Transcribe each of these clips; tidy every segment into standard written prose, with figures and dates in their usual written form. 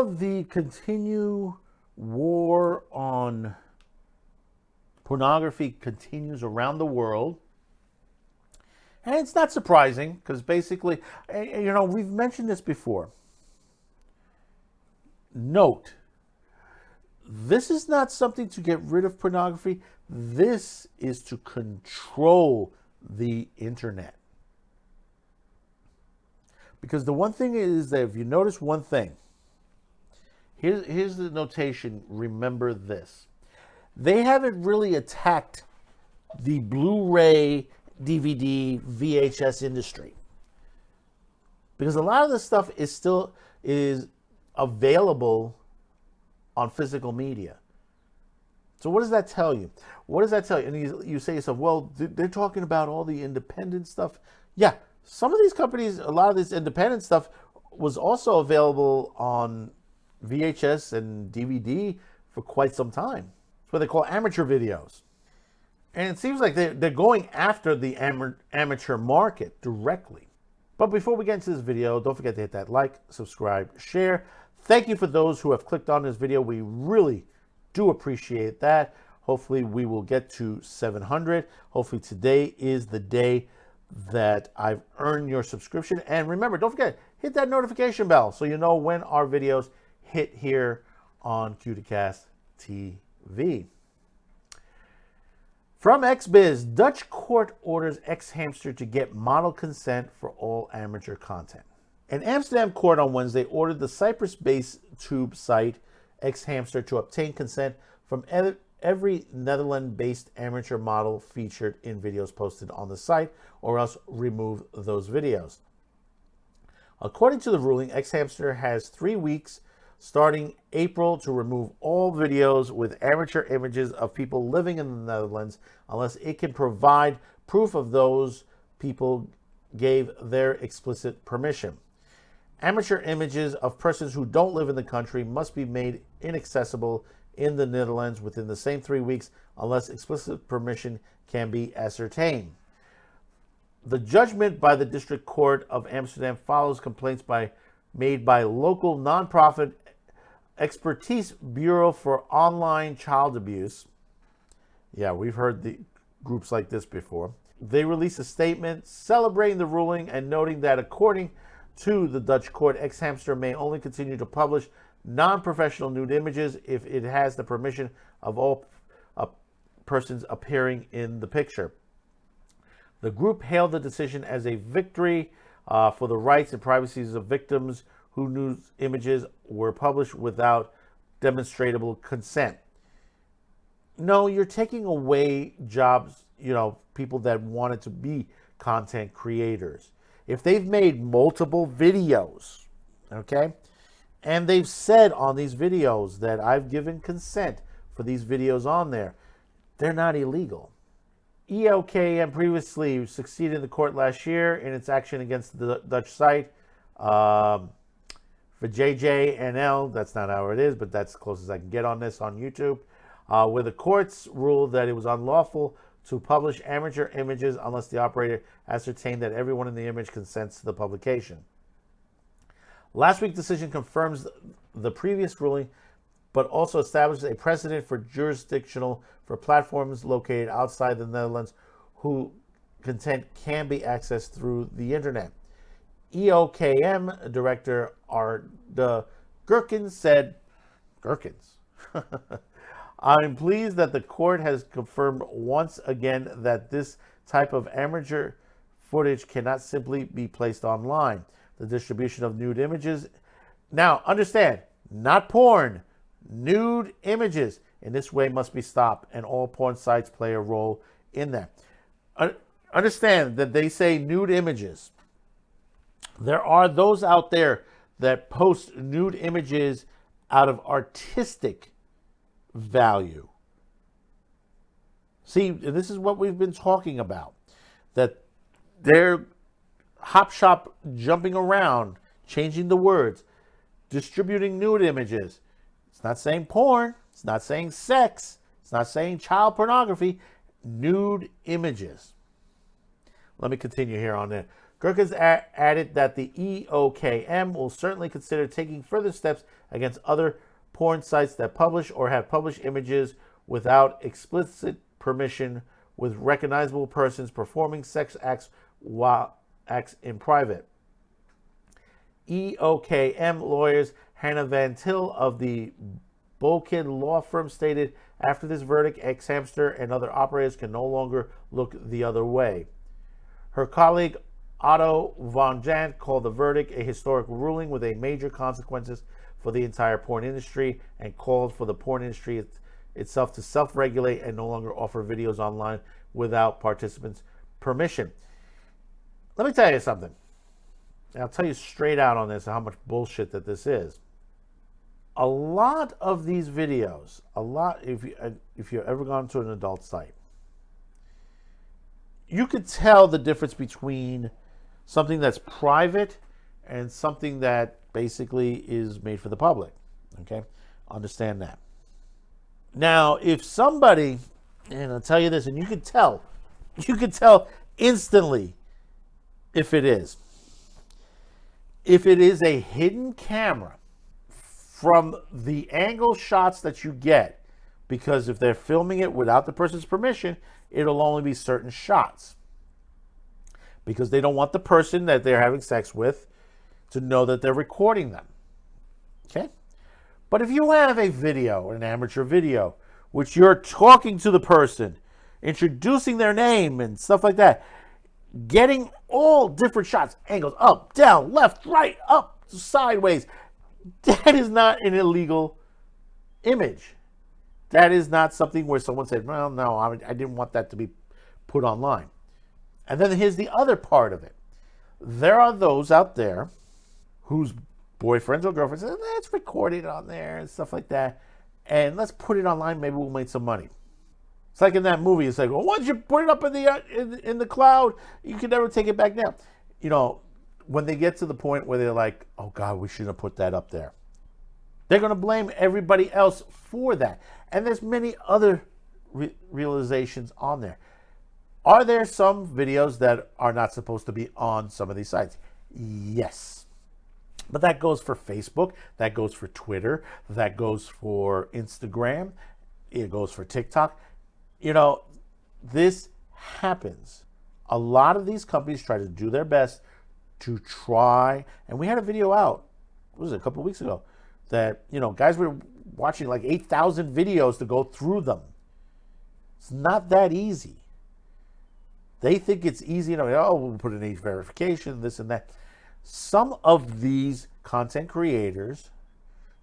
while the continued war on pornography continues around the world, and it's not surprising because basically, we've mentioned this before. Note, this is not something to get rid of pornography. This is to control the internet. Because the one thing is that if you notice one thing, here's the notation, remember this. They haven't really attacked the Blu-ray, DVD, VHS industry. Because a lot of this stuff is available on physical media. So what does that tell you? What does that tell you? And you say to yourself, well, they're talking about all the independent stuff. Yeah, some of these companies, a lot of this independent stuff was also available on VHS and DVD for quite some time. It's what they call amateur videos. And it seems like they're going after the amateur market directly. But before we get into this video, don't forget to hit that like, subscribe, share. Thank you for those who have clicked on this video. We really do appreciate that. Hopefully we will get to 700. Hopefully today is the day that I've earned your subscription. And remember, don't forget, hit that notification bell so you know when our videos hit here on Cuticast TV. From XBiz, Dutch court orders X-Hamster to get model consent for all amateur content. An Amsterdam court on Wednesday ordered the Cyprus-based tube site X-Hamster to obtain consent from every Netherlands-based amateur model featured in videos posted on the site, or else remove those videos. According to the ruling, X-Hamster has 3 weeks starting April to remove all videos with amateur images of people living in the Netherlands unless it can provide proof of those people gave their explicit permission. Amateur images of persons who don't live in the country must be made inaccessible in the Netherlands within the same 3 weeks unless explicit permission can be ascertained. The judgment by the District Court of Amsterdam follows complaints made by local nonprofit Expertise Bureau for Online Child Abuse. Yeah, we've heard the groups like this before. They released a statement celebrating the ruling and noting that according to the Dutch court, X-Hamster may only continue to publish non-professional nude images if it has the permission of all persons appearing in the picture. The group hailed the decision as a victory for the rights and privacies of victims whose nude images were published without demonstrable consent. No, you're taking away jobs, people that wanted to be content creators. If they've made multiple videos, okay, and they've said on these videos that I've given consent for these videos on there, they're not illegal. EOKM previously succeeded in the court last year in its action against the Dutch site for JJNL. That's not how it is, but that's as close as I can get on this on YouTube, where the courts ruled that it was unlawful to publish amateur images unless the operator ascertained that everyone in the image consents to the publication. Last week's decision confirms the previous ruling, but also establishes a precedent for jurisdictional for platforms located outside the Netherlands whose content can be accessed through the internet. EOKM Director Arde Gherkens said, I'm pleased that the court has confirmed once again that this type of amateur footage cannot simply be placed online. The distribution of nude images, now understand, not porn, nude images in this way must be stopped, and all porn sites play a role in that. Understand that they say nude images. There are those out there that post nude images out of artistic value. See, this is what we've been talking about, that they're hop shop jumping around, changing the words, distributing nude images. It's not saying porn, it's not saying sex, it's not saying child pornography, nude images. Let me continue here on there. Gurkha's added that the EOKM will certainly consider taking further steps against other porn sites that publish or have published images without explicit permission with recognizable persons performing sex acts in private. EOKM lawyers Hannah Van Til of the Bolkin law firm stated, after this verdict, X-Hamster and other operators can no longer look the other way. Her colleague Otto von Jandt called the verdict a historic ruling with a major consequences for the entire porn industry and called for the porn industry itself to self-regulate and no longer offer videos online without participants' permission. Let me tell you something. And I'll tell you straight out on this how much bullshit that this is. A lot of these videos, if you've ever gone to an adult site, you could tell the difference between something that's private and something that basically is made for the public. Okay? Understand that. Now, if somebody, and I'll tell you this, and you could tell instantly if it is a hidden camera from the angle shots that you get, because if they're filming it without the person's permission, it'll only be certain shots, because they don't want the person that they're having sex with to know that they're recording them. Okay? But if you have a video, an amateur video, which you're talking to the person, introducing their name and stuff like that, getting all different shots, angles, up, down, left, right, up, sideways, that is not an illegal image. That is not something where someone said, well, no, I didn't want that to be put online. And then here's the other part of it. There are those out there whose boyfriends or girlfriends say, let's record it on there and stuff like that, and let's put it online, maybe we'll make some money. It's like in that movie, it's like, well, once you put it up in the cloud, you can never take it back down. You know, when they get to the point where they're like, oh God, we shouldn't have put that up there, they're going to blame everybody else for that. And there's many other realizations on there. Are there some videos that are not supposed to be on some of these sites? Yes. But that goes for Facebook, that goes for Twitter, that goes for Instagram, it goes for TikTok. You know, this happens. A lot of these companies try to do their best to try, and we had a video out, what was it, a couple of weeks ago, that, you know, guys were watching like 8,000 videos to go through them. It's not that easy. They think it's easy, you know, oh, we'll put an age verification, this and that. Some of these content creators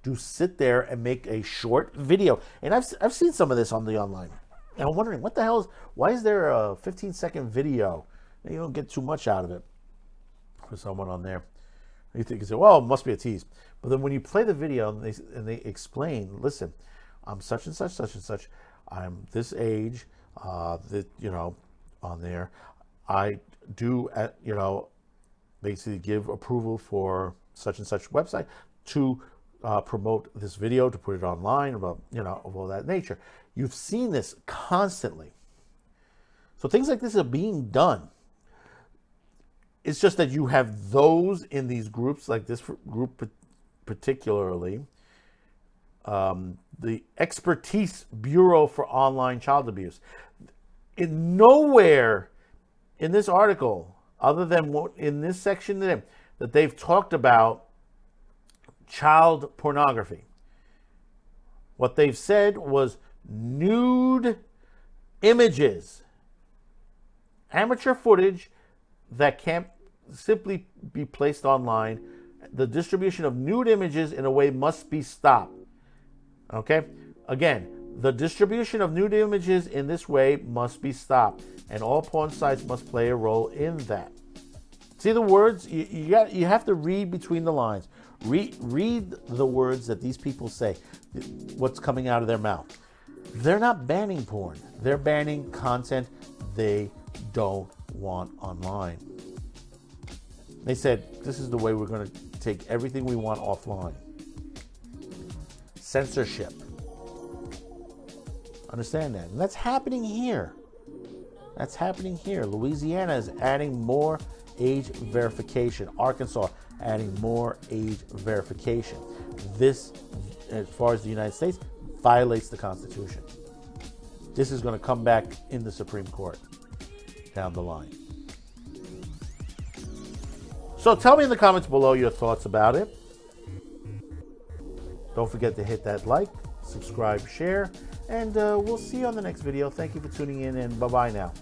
do sit there and make a short video. And I've seen some of this on the online. And I'm wondering, what the hell is, why is there a 15-second video? And you don't get too much out of it for someone on there. You think, you say, well, it must be a tease. But then when you play the video and they explain, listen, I'm such and such, such and such. I'm this age, that, you know, on there. I do, you know, basically give approval for such and such website to promote this video, to put it online, about, you know, of all that nature. You've seen this constantly. So things like this are being done. It's just that you have those in these groups, like this group particularly, the Expertise Bureau for Online Child Abuse. In nowhere in this article, other than what in this section that they've talked about child pornography. What they've said was nude images, amateur footage that can't simply be placed online. The distribution of nude images in a way must be stopped. Okay? Again, the distribution of nude images in this way must be stopped, and all porn sites must play a role in that. See the words? You have to read between the lines. Read the words that these people say, what's coming out of their mouth. They're not banning porn. They're banning content they don't want online. They said, this is the way we're going to take everything we want offline. Censorship. Understand that. And that's happening here. That's happening here. Louisiana is adding more age verification. Arkansas adding more age verification. This, as far as the United States, violates the Constitution. This is going to come back in the Supreme Court down the line. So tell me in the comments below your thoughts about it. Don't forget to hit that like, subscribe, share, and we'll see you on the next video. Thank you for tuning in, and bye-bye now.